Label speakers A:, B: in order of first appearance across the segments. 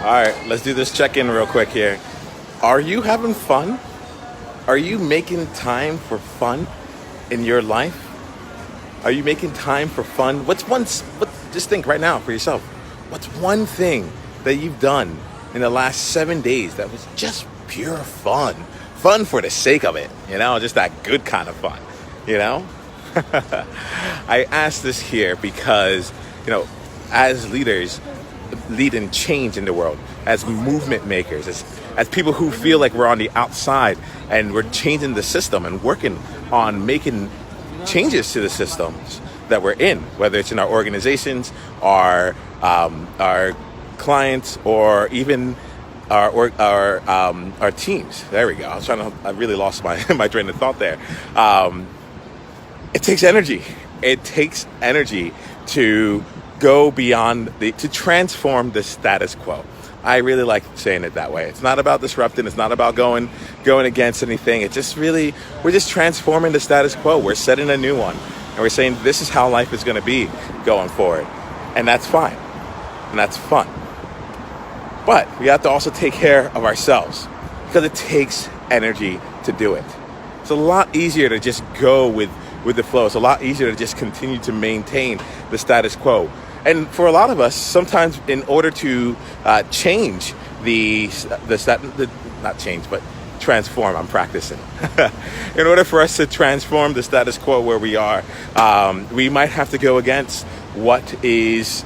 A: All right, let's do this check-in real quick here. Are you having fun? Are you making time for fun in your life? Are you making time for fun? Just think right now for yourself. What's one thing that you've done in the last 7 days that was just pure fun? Fun for the sake of it, just that good kind of fun, you know? I ask this here because, as leaders, leading change in the world, as movement makers, as people who feel like we're on the outside and we're changing the system and working on making changes to the systems that we're in, whether it's in our organizations, our clients, or even our teams. There we go. I really lost my my train of thought there. It takes energy. It takes energy to go beyond to transform the status quo. I really like saying it that way. It's not about disrupting. It's not about going against anything. We're just transforming the status quo. We're setting a new one, and we're saying this is how life is going to be going forward, and that's fine, and that's fun. But we have to also take care of ourselves because it takes energy to do it. It's a lot easier to just go with the flow. It's a lot easier to just continue to maintain the status quo. And for a lot of us, sometimes in order to change not change, but transform, I'm practicing. In order for us to transform the status quo where we are, we might have to go against what is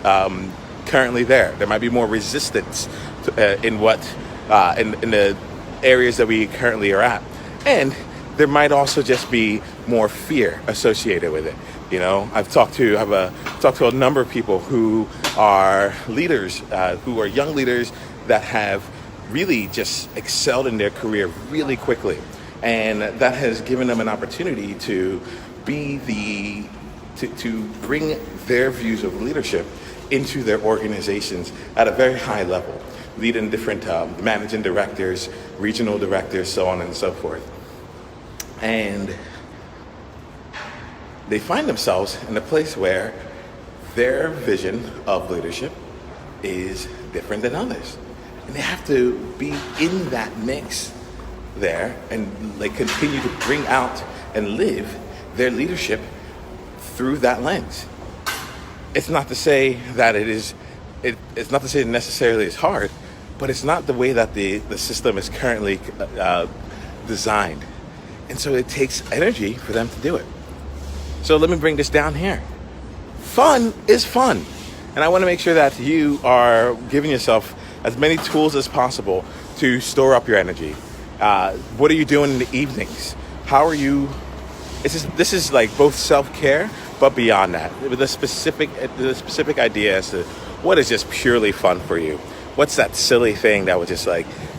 A: currently there. There might be more resistance in the areas that we currently are at. And there might also just be more fear associated with it. I've talked to a number of people who are leaders, who are young leaders that have really just excelled in their career really quickly, and that has given them an opportunity to to bring their views of leadership into their organizations at a very high level, leading different managing directors, regional directors, so on and so forth. And they find themselves in a place where their vision of leadership is different than others. And they have to be in that mix there and continue to bring out and live their leadership through that lens. It's not to say that it's not to say it necessarily is hard, but it's not the way that the system is currently designed. And so it takes energy for them to do it. So let me bring this down here. Fun is fun. And I want to make sure that you are giving yourself as many tools as possible to store up your energy. What are you doing in the evenings? How are you? This is like both self-care, but beyond that, with the specific idea as to what is just purely fun for you. What's that silly thing that would just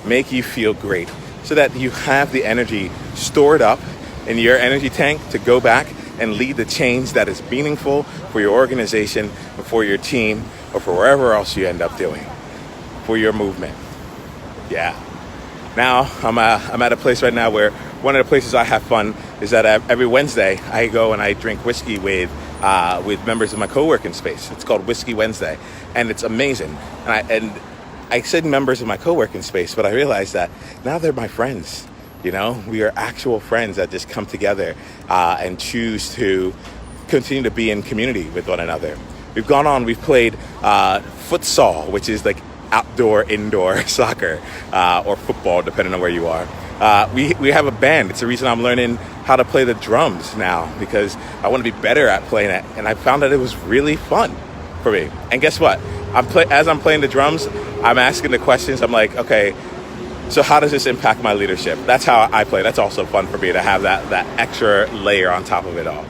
A: make you feel great, so that you have the energy stored up in your energy tank to go back and lead the change that is meaningful for your organization, or for your team, or for wherever else you end up doing, for your movement. Yeah. Now I'm at a place right now where one of the places I have fun is that every Wednesday I go and I drink whiskey with members of my co-working space. It's called Whiskey Wednesday, and it's amazing. And I said members of my co-working space, but I realized that now they're my friends. We are actual friends that just come together and choose to continue to be in community with one another. We've played futsal, which is indoor soccer, or football, depending on where you are. We have a band. It's the reason I'm learning how to play the drums now, because I want to be better at playing it. And I found that it was really fun for me. And guess what? As I'm playing the drums, I'm asking the questions. I'm like, okay, so how does this impact my leadership? That's how I play. That's also fun for me to have that extra layer on top of it all.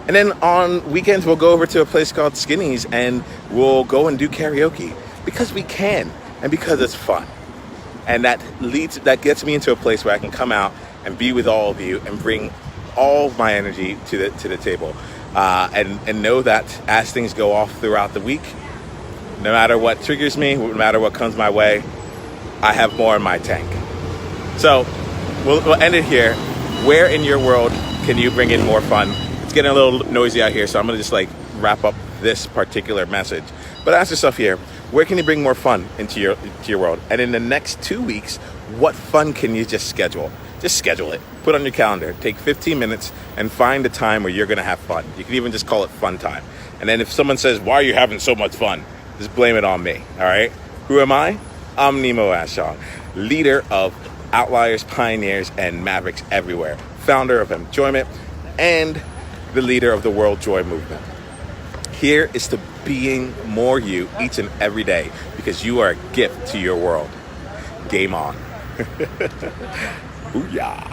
A: And then on weekends, we'll go over to a place called Skinny's and we'll go and do karaoke because we can and because it's fun. And that gets me into a place where I can come out and be with all of you and bring all of my energy to the table. And know that as things go off throughout the week, no matter what triggers me, no matter what comes my way, I have more in my tank. So we'll end it here. Where in your world can you bring in more fun? It's getting a little noisy out here, so I'm going to just wrap up this particular message. But ask yourself here, Where can you bring more fun into your world? And in the next 2 weeks, what fun can you just schedule? Just schedule it. Put on your calendar. Take 15 minutes and find a time where you're going to have fun. You can even just call it fun time. And then if someone says, why are you having so much fun? Just blame it on me, all right? Who am I? I'm Nemo Ashong, leader of Outliers, Pioneers, and Mavericks Everywhere, founder of Enjoyment, and the leader of the World Joy Movement. Here is to being more you each and every day, because you are a gift to your world. Game on. Booyah.